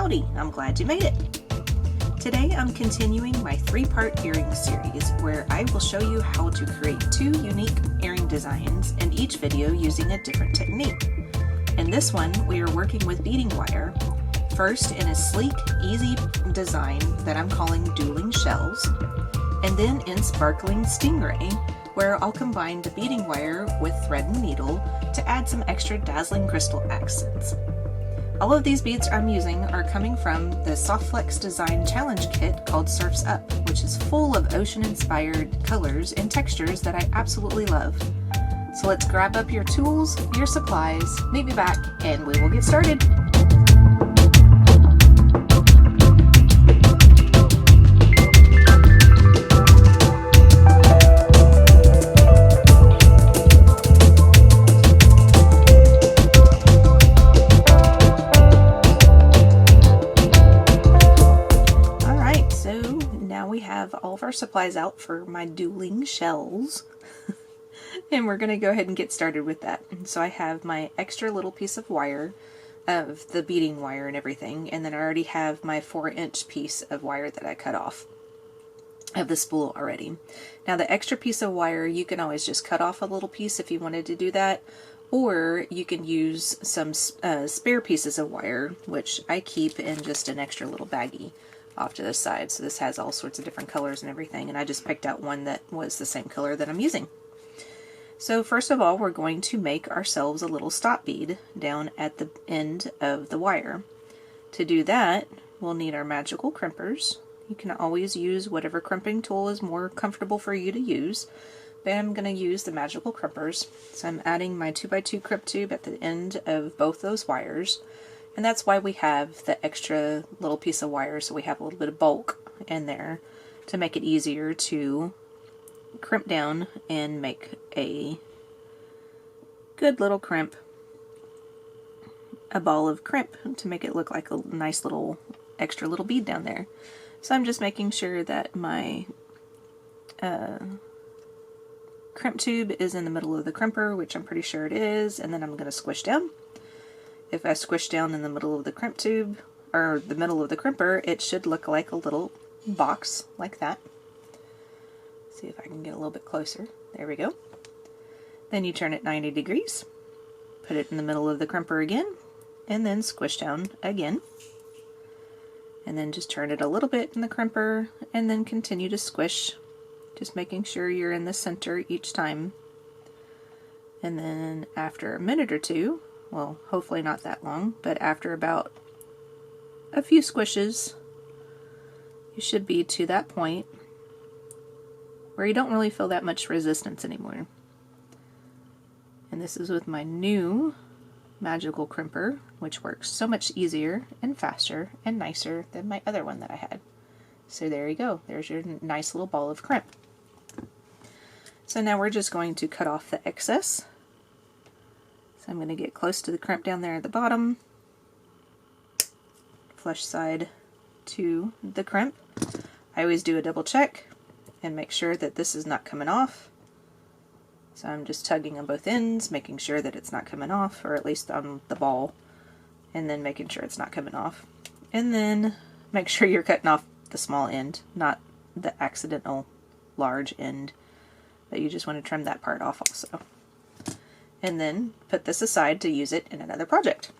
Howdy, I'm glad you made it. Today I'm continuing my 3-part earring series where I will show you how to create 2 unique earring designs in each video using a different technique. In this one we are working with beading wire, first in a sleek, easy design that I'm calling Dueling Shells, and then in Sparkling Stingray, where I'll combine the beading wire with thread and needle to add some extra dazzling crystal accents. All of these beads I'm using are coming from the Soft Flex Design Challenge Kit called Surf's Up, which is full of ocean-inspired colors and textures that I absolutely love. So let's grab up your tools, your supplies, meet me back, and we will get started. All of our supplies out for my dueling shells and we're going to go ahead and get started with that. So I have my extra little piece of wire of the beading wire and everything, and then I already have my 4-inch piece of wire that I cut off of the spool already. Now the extra piece of wire, you can always just cut off a little piece if you wanted to do that, or you can use some spare pieces of wire, which I keep in just an extra little baggie off to the side. So this has all sorts of different colors and everything, and I just picked out one that was the same color that I'm using. So first of all, we're going to make ourselves a little stop bead down at the end of the wire. To do that, we'll need our magical crimpers. You can always use whatever crimping tool is more comfortable for you to use, but I'm going to use the magical crimpers. So I'm adding my 2x2 crimp tube at the end of both those wires. And that's why we have the extra little piece of wire, so we have a little bit of bulk in there to make it easier to crimp down and make a good little crimp, a ball of crimp to make it look like a nice little extra little bead down there. So I'm just making sure that my crimp tube is in the middle of the crimper, which I'm pretty sure it is, and then I'm going to squish down. If I squish down in the middle of the crimp tube, or the middle of the crimper, it should look like a little box like that. See if I can get a little bit closer. There we go. Then you turn it 90 degrees, put it in the middle of the crimper again, and then squish down again. And then just turn it a little bit in the crimper, and then continue to squish, just making sure you're in the center each time. And then after a minute or two, well, hopefully not that long, but after about a few squishes, you should be to that point where you don't really feel that much resistance anymore. And this is with my new magical crimper, which works so much easier and faster and nicer than my other one that I had. So there you go. There's your nice little ball of crimp. So now we're just going to cut off the excess. I'm going to get close to the crimp down there at the bottom, flush side to the crimp. I always do a double check and make sure that this is not coming off. So I'm just tugging on both ends, making sure that it's not coming off, or at least on the ball, and then making sure it's not coming off. And then make sure you're cutting off the small end, not the accidental large end, but you just want to trim that part off also. And then put this aside to use it in another project,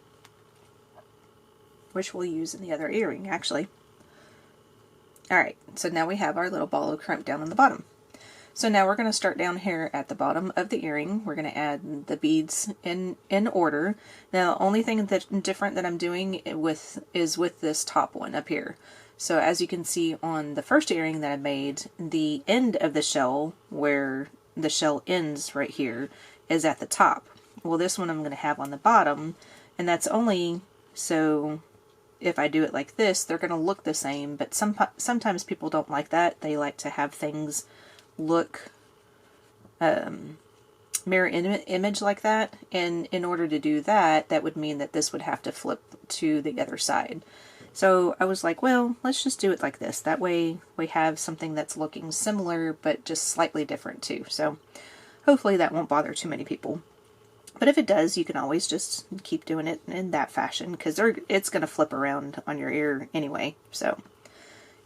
which we'll use in the other earring actually. Alright, so now we have our little ball of crimp down on the bottom. So now we're going to start down here at the bottom of the earring. We're going to add the beads in order. Now the only thing that's different that I'm doing is with this top one up here. So as you can see on the first earring that I made, the end of the shell, where the shell ends right here, is at the top. Well, this one I'm going to have on the bottom, and that's only so if I do it like this, they're going to look the same, but sometimes people don't like that. They like to have things look mirror image like that, and in order to do that, that would mean that this would have to flip to the other side. So I was like, well, let's just do it like this. That way we have something that's looking similar, but just slightly different too. So hopefully that won't bother too many people. But if it does, you can always just keep doing it in that fashion, because it's going to flip around on your ear anyway, so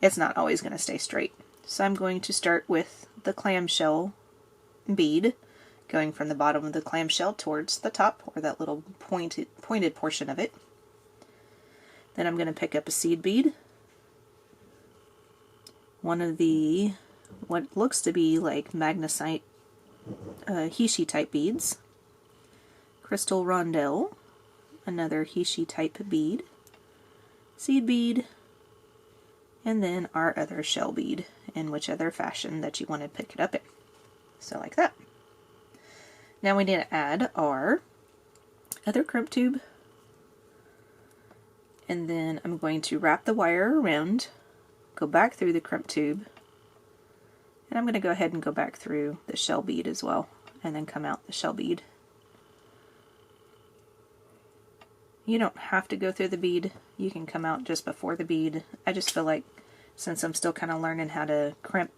it's not always going to stay straight. So I'm going to start with the clamshell bead, going from the bottom of the clamshell towards the top, or that little pointed portion of it. Then I'm going to pick up a seed bead, one of the what looks to be like magnesite Hishi type beads, crystal rondelle, another Hishi type bead, seed bead, and then our other shell bead in which other fashion that you want to pick it up in. So like that. Now we need to add our other crimp tube, and then I'm going to wrap the wire around, go back through the crimp tube, and I'm going to go ahead and go back through the shell bead as well, and then come out the shell bead. You don't have to go through the bead, you can come out just before the bead. I just feel like, since I'm still kind of learning how to crimp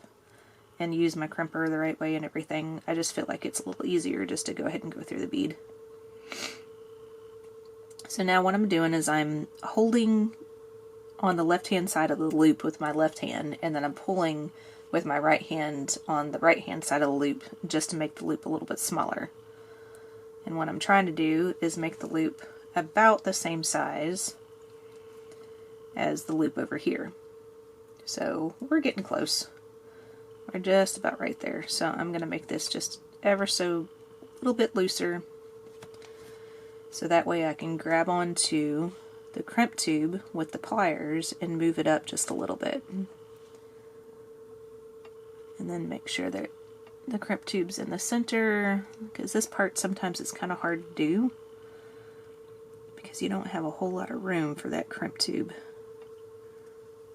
and use my crimper the right way and everything, I just feel like it's a little easier just to go ahead and go through the bead. So now what I'm doing is I'm holding on the left hand side of the loop with my left hand, and then I'm pulling with my right hand on the right hand side of the loop just to make the loop a little bit smaller. And what I'm trying to do is make the loop about the same size as the loop over here. So we're getting close. We're just about right there. So I'm going to make this just ever so a little bit looser, so that way I can grab onto the crimp tube with the pliers and move it up just a little bit. And then make sure that the crimp tube's in the center, because this part sometimes it's kind of hard to do because you don't have a whole lot of room for that crimp tube.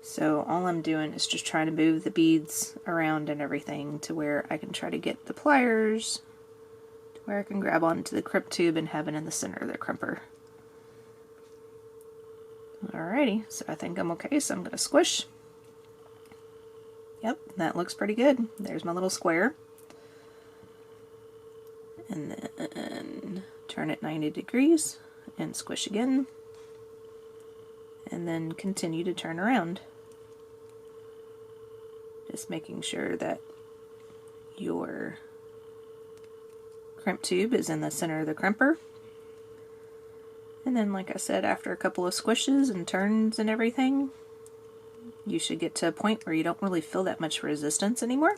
So all I'm doing is just trying to move the beads around and everything to where I can try to get the pliers to where I can grab onto the crimp tube and have it in the center of the crimper. Alrighty, so I think I'm okay, so I'm going to squish. Yep, that looks pretty good. There's my little square. And then turn it 90 degrees and squish again. And then continue to turn around. Just making sure that your crimp tube is in the center of the crimper. And then, like I said, after a couple of squishes and turns and everything, you should get to a point where you don't really feel that much resistance anymore.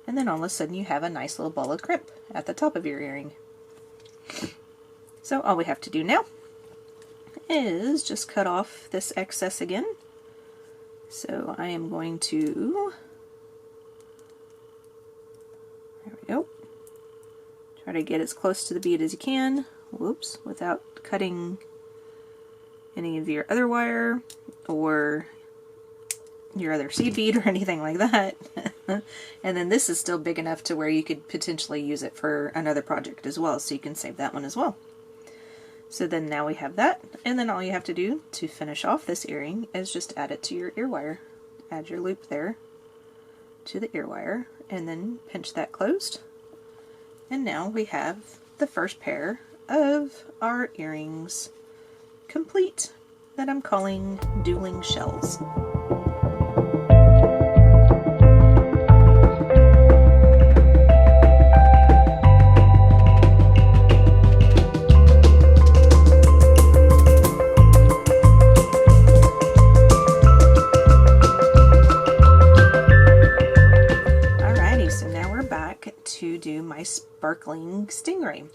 And then all of a sudden you have a nice little ball of crimp at the top of your earring. So all we have to do now is just cut off this excess again. So I am going to, there we go, try to get as close to the bead as you can, whoops, without cutting any of your other wire or your other seed bead or anything like that. And then this is still big enough to where you could potentially use it for another project as well, so you can save that one as well. So then now we have that, and then all you have to do to finish off this earring is just add it to your ear wire. Add your loop there to the ear wire, and then pinch that closed. And now we have the first pair of our earrings complete, that I'm calling Dueling Shells. To do my Sparkling Stingray.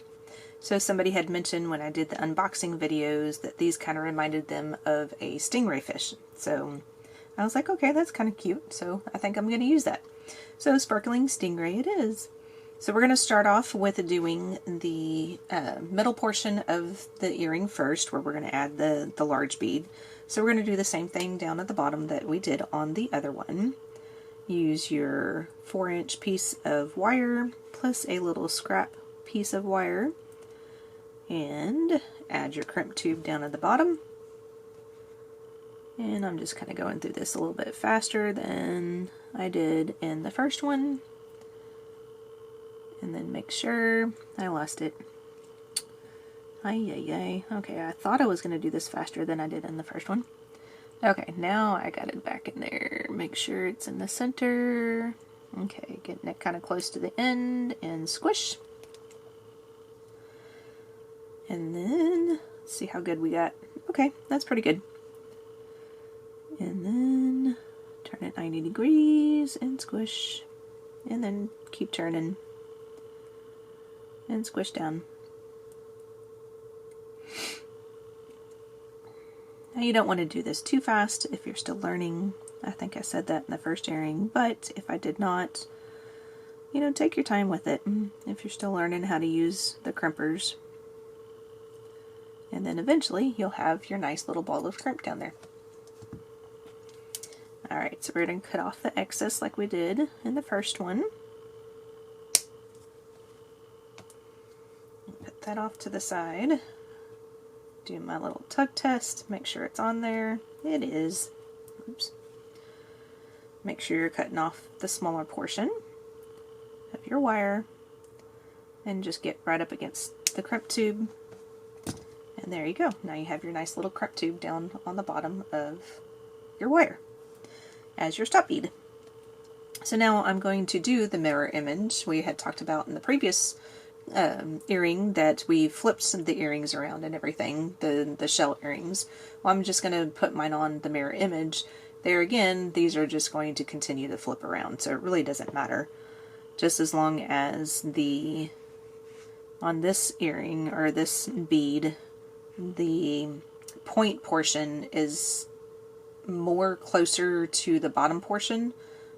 So somebody had mentioned when I did the unboxing videos that these kind of reminded them of a stingray fish. So I was like, okay, that's kind of cute, so I think I'm going to use that. So Sparkling Stingray it is. So we're going to start off with doing the middle portion of the earring first, where we're going to add the large bead. So we're going to do the same thing down at the bottom that we did on the other one. Use your 4-inch piece of wire plus a little scrap piece of wire, and add your crimp tube down at the bottom. And I'm just kind of going through this a little bit faster than I did in the first one. And then make sure, I lost it. Ay. Okay, I thought I was going to do this faster than I did in the first one. Okay, now I got it back in there. Make sure it's in the center. Okay, getting it kind of close to the end and squish. And then, see how good we got. Okay, that's pretty good. And then turn it 90 degrees and squish. And then keep turning and squish down. Now you don't want to do this too fast if you're still learning. I think I said that in the first earring, but if I did not, you know, take your time with it if you're still learning how to use the crimpers. And then eventually you'll have your nice little ball of crimp down there. Alright, so we're going to cut off the excess like we did in the first one. Put that off to the side. Do my little tug test, make sure it's on there. It is. Oops. Make sure you're cutting off the smaller portion of your wire and just get right up against the crimp tube. And there you go. Now you have your nice little crimp tube down on the bottom of your wire as your stop bead. So now I'm going to do the mirror image we had talked about in the previous earring, that we flipped some of the earrings around and everything, the shell earrings. Well, I'm just going to put mine on the mirror image. There again, these are just going to continue to flip around, so it really doesn't matter. Just as long as on this earring or this bead, the point portion is more closer to the bottom portion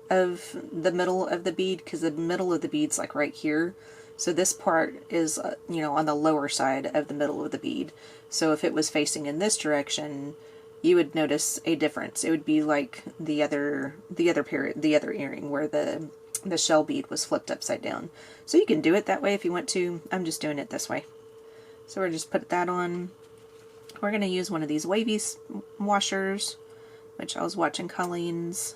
of the middle of the bead, because the middle of the bead's like right here. So this part is, you know, on the lower side of the middle of the bead. So if it was facing in this direction, you would notice a difference. It would be like the other earring where the shell bead was flipped upside down. So you can do it that way if you want to. I'm just doing it this way. So we're just put that on. We're going to use one of these wavy washers, which I was watching Colleen's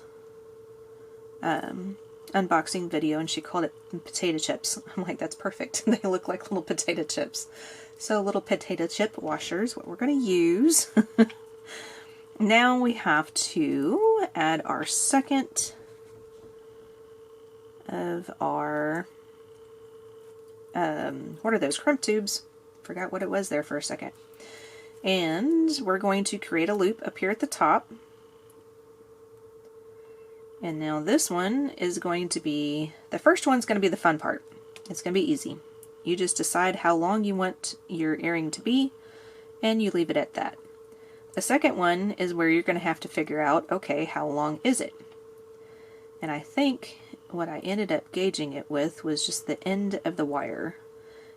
unboxing video, and she called it potato chips. I'm like, that's perfect. They look like little potato chips. So little potato chip washers, what we're going to use. Now we have to add our second of our, what are those, crimp tubes? Forgot what it was there for a second. And we're going to create a loop up here at the top. And now this one is going to be, the first one's going to be the fun part. It's going to be easy. You just decide how long you want your earring to be, and you leave it at that. The second one is where you're going to have to figure out, okay, how long is it? And I think what I ended up gauging it with was just the end of the wire.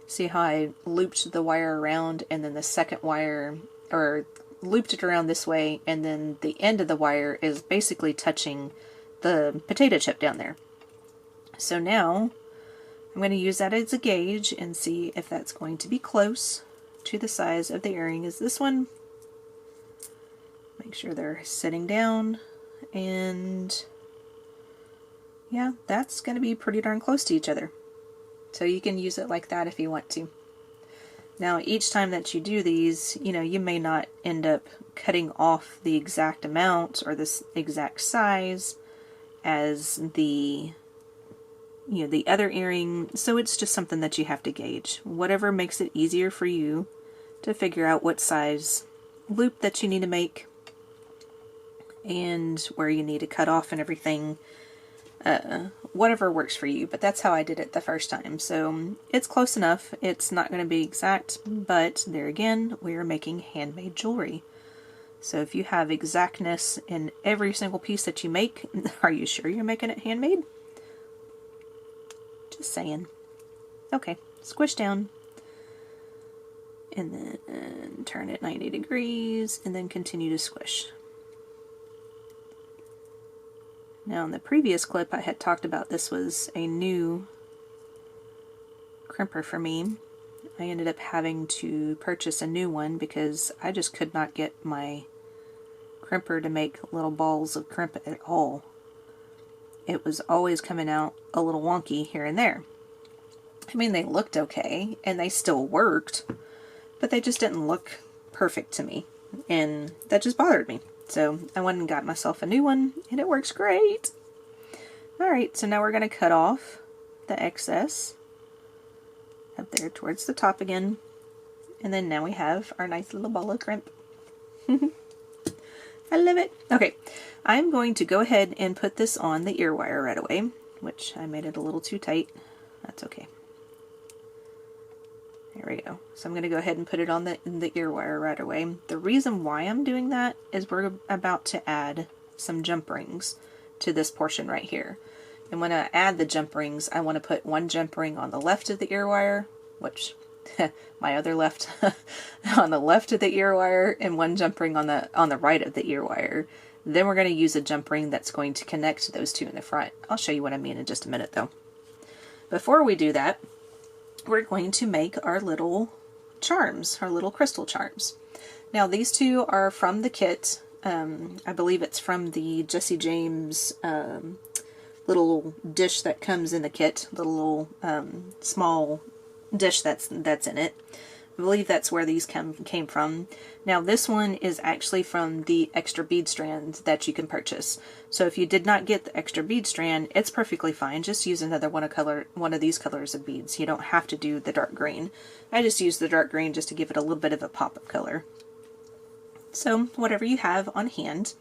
See how I looped the wire around, and then the second wire, or looped it around this way, and then the end of the wire is basically touching the potato chip down there. So now I'm going to use that as a gauge and see if that's going to be close to the size of the earring as this one. Make sure they're sitting down, and yeah, that's going to be pretty darn close to each other. So you can use it like that if you want to. Now each time that you do these, you know, you may not end up cutting off the exact amount or this exact size as the, you know, the other earring, so it's just something that you have to gauge. Whatever makes it easier for you to figure out what size loop that you need to make and where you need to cut off and everything, whatever works for you. But that's how I did it the first time, so it's close enough. It's not going to be exact, but there again, we are making handmade jewelry. So if you have exactness in every single piece that you make, are you sure you're making it handmade? Just saying. Okay, squish down. And then turn it 90 degrees, and then continue to squish. Now in the previous clip I had talked about this was a new crimper for me. I ended up having to purchase a new one because I just could not get my crimper to make little balls of crimp at all. It was always coming out a little wonky here and there. I mean, they looked okay and they still worked, but they just didn't look perfect to me, and that just bothered me. So I went and got myself a new one, and it works great. Alright, so now we're going to cut off the excess up there towards the top again, and then now we have our nice little ball of crimp. I love it. Okay, I'm going to go ahead and put this on the ear wire right away, which I made it a little too tight. That's okay. There we go. So I'm going to go ahead and put it on the ear wire right away. The reason why I'm doing that is we're about to add some jump rings to this portion right here. And when I add the jump rings, I want to put one jump ring on the left of the ear wire, which my other left on the left of the ear wire, and one jump ring on the right of the ear wire. Then we're going to use a jump ring that's going to connect those two in the front. I'll show you what I mean in just a minute though. Before we do that, we're going to make our little charms, our little crystal charms. Now these two are from the kit. I believe it's from the Jessie James little dish that comes in the kit, little small dish that's in it. I believe that's where these came from. Now this one is actually from the extra bead strand that you can purchase. So if you did not get the extra bead strand, it's perfectly fine. Just use another one of these colors of beads. You don't have to do the dark green. I just used the dark green just to give it a little bit of a pop of color. So whatever you have on hand.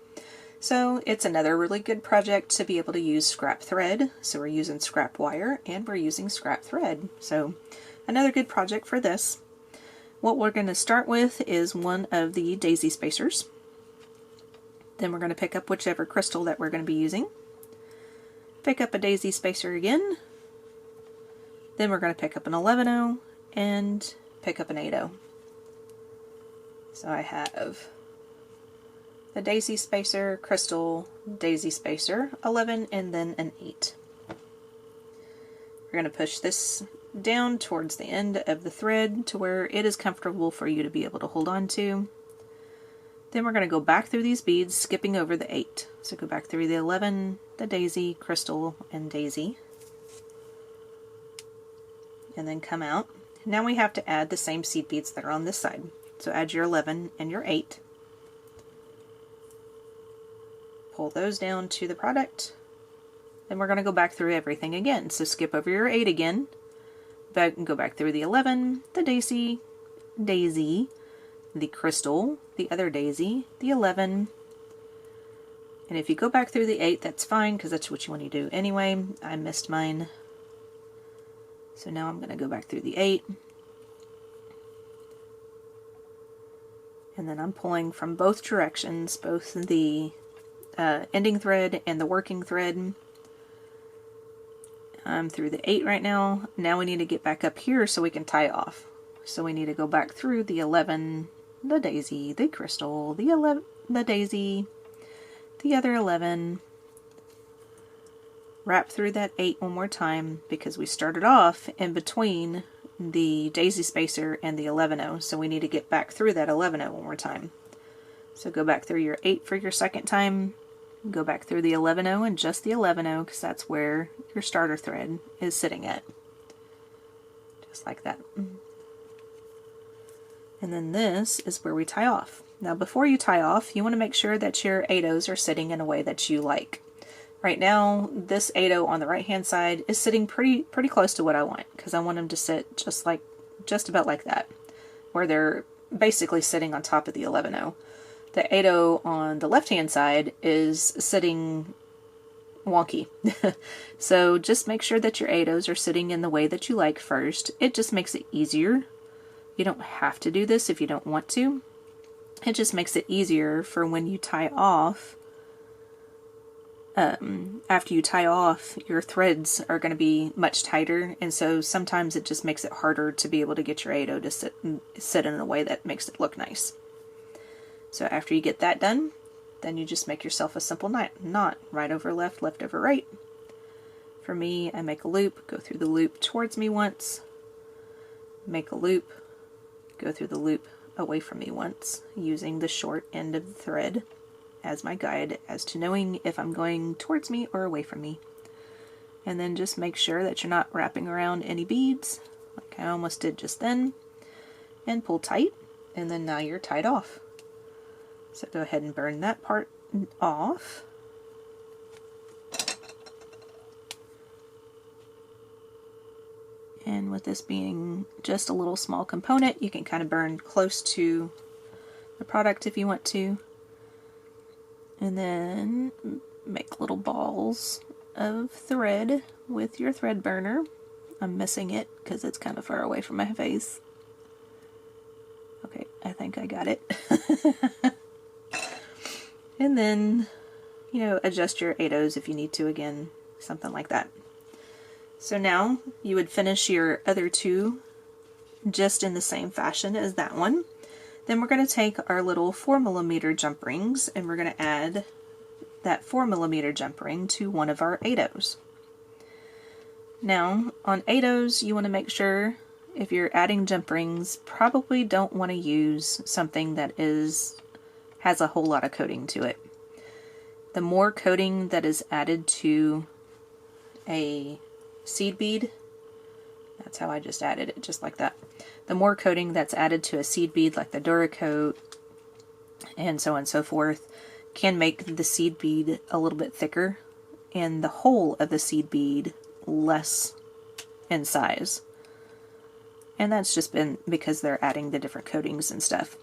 So it's another really good project to be able to use scrap thread. So we're using scrap wire and we're using scrap thread. So another good project for this. What we're going to start with is one of the daisy spacers. Then we're going to pick up whichever crystal that we're going to be using. Pick up a daisy spacer again. Then we're going to pick up an 11-0 and pick up an 8-0. So I have the daisy spacer, crystal, daisy spacer, 11, and then an 8. We're going to push this down towards the end of the thread to where it is comfortable for you to be able to hold on to. Then we're going to go back through these beads, skipping over the 8. So go back through the 11, the daisy, crystal, and daisy. And then come out. Now we have to add the same seed beads that are on this side. So add your 11 and your 8. Pull those down to the product. Then we're going to go back through everything again. So skip over your 8 again. Go back through the 11, the daisy, the crystal, the other daisy, the 11. And if you go back through the 8, that's fine because that's what you want to do anyway. I missed mine. So now I'm going to go back through the 8. And then I'm pulling from both directions, both the ending thread and the working thread. I'm through the 8 right now. Now we need to get back up here so we can tie off. So we need to go back through the 11, the daisy, the crystal, the daisy, the other 11. Wrap through that 8 one more time because we started off in between the daisy spacer and the 11-0. So we need to get back through that 11-0 one more time. So go back through your 8 for your second time. Go back through the 11-0 and just the 11-0 because that's where your starter thread is sitting at. Just like that. And then this is where we tie off. Now before you tie off, you want to make sure that your 8-0s are sitting in a way that you like. Right now, this 8-0 on the right hand side is sitting pretty close to what I want because I want them to sit just about like that, where they're basically sitting on top of the 11-0. The 8-0 on the left-hand side is sitting wonky. So just make sure that your 8-0s are sitting in the way that you like first. It just makes it easier. You don't have to do this if you don't want to. It just makes it easier for when you tie off. After you tie off, your threads are going to be much tighter, and so sometimes it just makes it harder to be able to get your 8-0 to sit in a way that makes it look nice. So after you get that done, then you just make yourself a simple knot. Right over left, left over right. For me, I make a loop, go through the loop towards me once, make a loop, go through the loop away from me once, using the short end of the thread as my guide as to knowing if I'm going towards me or away from me. And then just make sure that you're not wrapping around any beads, like I almost did just then. and pull tight, and then now you're tied off. So go ahead and burn that part off. And with this being just a little small component, you can kind of burn close to the product if you want to. And then make little balls of thread with your thread burner. I'm missing it because it's kind of far away from my face. Okay, I think I got it. And then, you know, adjust your 8/0s if you need to again, something like that. So now you would finish your other two just in the same fashion as that one. Then we're going to take our little 4mm jump rings and we're going to add that 4mm jump ring to one of our 8/0s. Now on 8/0s you want to make sure if you're adding jump rings, probably don't want to use something that has a whole lot of coating to it. The more coating that is added to a seed bead, that's how I just added it, just like that. The more coating that's added to a seed bead, like the Duracoat and so on and so forth, can make the seed bead a little bit thicker and the whole of the seed bead less in size. And that's just been because they're adding the different coatings and stuff.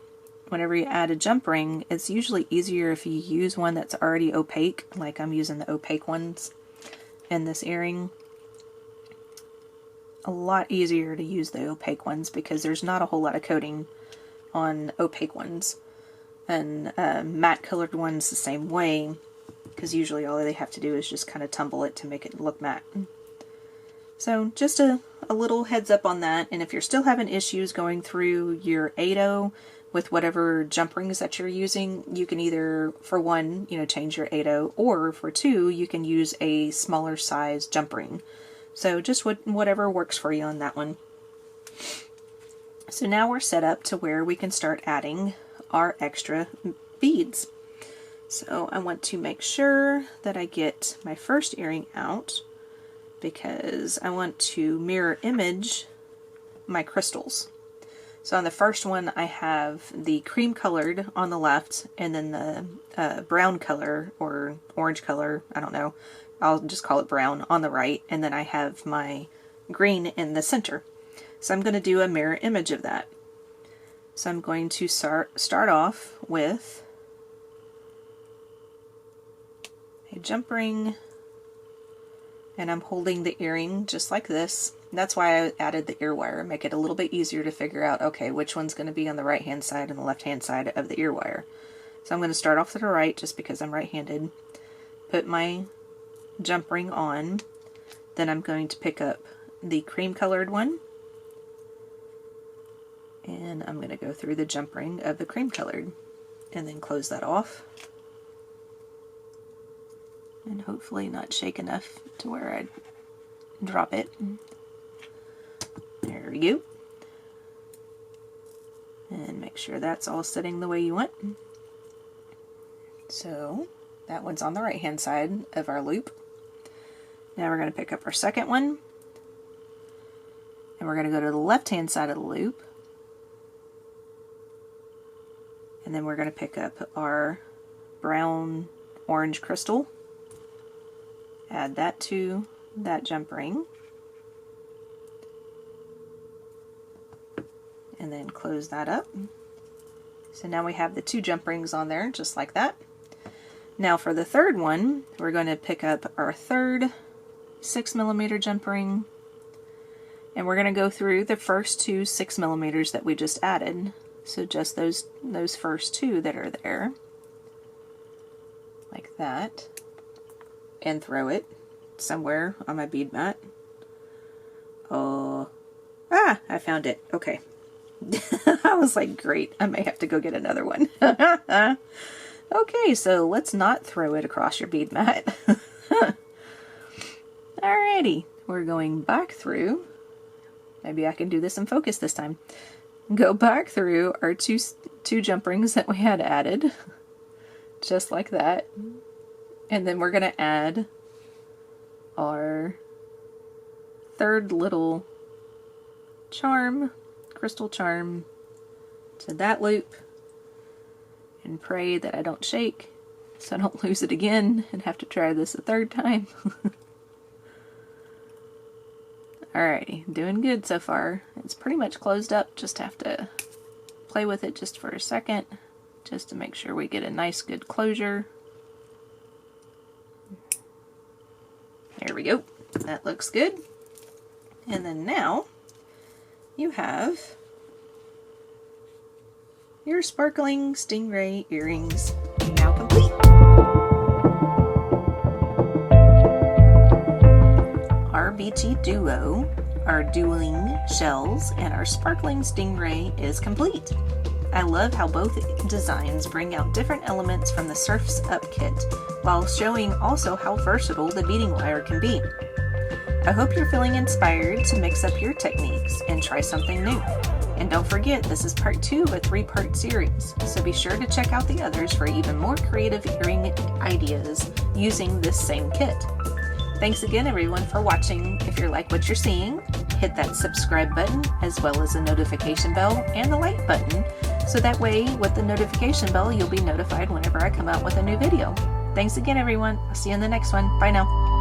Whenever you add a jump ring, it's usually easier if you use one that's already opaque, like I'm using the opaque ones in this earring. A lot easier to use the opaque ones because there's not a whole lot of coating on opaque ones. And matte colored ones the same way, because usually all they have to do is just kind of tumble it to make it look matte. So just a little heads up on that, and if you're still having issues going through your 8/0 with whatever jump rings that you're using, you can either, for one, you know, change your 8/0, or for two, you can use a smaller size jump ring. So just whatever works for you on that one. So now we're set up to where we can start adding our extra beads. So I want to make sure that I get my first earring out because I want to mirror image my crystals. So on the first one I have the cream colored on the left and then the brown color or orange color, I don't know, I'll just call it brown, on the right, and then I have my green in the center. So I'm going to do a mirror image of that. So I'm going to start off with a jump ring, and I'm holding the earring just like this. That's why I added the ear wire, make it a little bit easier to figure out, okay, which one's going to be on the right hand side and the left hand side of the ear wire. So I'm going to start off to the right just because I'm right-handed, put my jump ring on, then I'm going to pick up the cream colored one, and I'm going to go through the jump ring of the cream colored and then close that off, and hopefully not shake enough to where I drop it. There we go. And make sure that's all sitting the way you want. So that one's on the right hand side of our loop. Now we're going to pick up our second one, and we're going to go to the left hand side of the loop, and then we're going to pick up our brown orange crystal, add that to that jump ring, and then close that up. So now we have the two jump rings on there just like that. Now for the third one, we're going to pick up our third 6mm jump ring, and we're going to go through the first two 6mm that we just added. So just those first two that are there, like that, and throw it somewhere on my bead mat. Oh, I found it. Okay. I was like, great, I may have to go get another one. Okay, so let's not throw it across your bead mat. Alrighty, we're going back through. Maybe I can do this in focus this time. Go back through our two jump rings that we had added, just like that. And then we're going to add our third little charm, crystal charm, to that loop and pray that I don't shake so I don't lose it again and have to try this a third time. Alrighty, doing good so far. It's pretty much closed up, just have to play with it just for a second just to make sure we get a nice good closure. There we go, that looks good. And then now you have your Sparkling Stingray earrings now complete. Our BT duo, our Dueling Shells, and our Sparkling Stingray is complete. I love how both designs bring out different elements from the Surf's Up kit, while showing also how versatile the beading wire can be. I hope you're feeling inspired to mix up your techniques and try something new. And don't forget, this is part 2 of a 3-part series, so be sure to check out the others for even more creative earring ideas using this same kit. Thanks again everyone for watching. If you like what you're seeing, hit that subscribe button as well as the notification bell and the like button, so that way with the notification bell you'll be notified whenever I come out with a new video. Thanks again everyone. I'll see you in the next one. Bye now.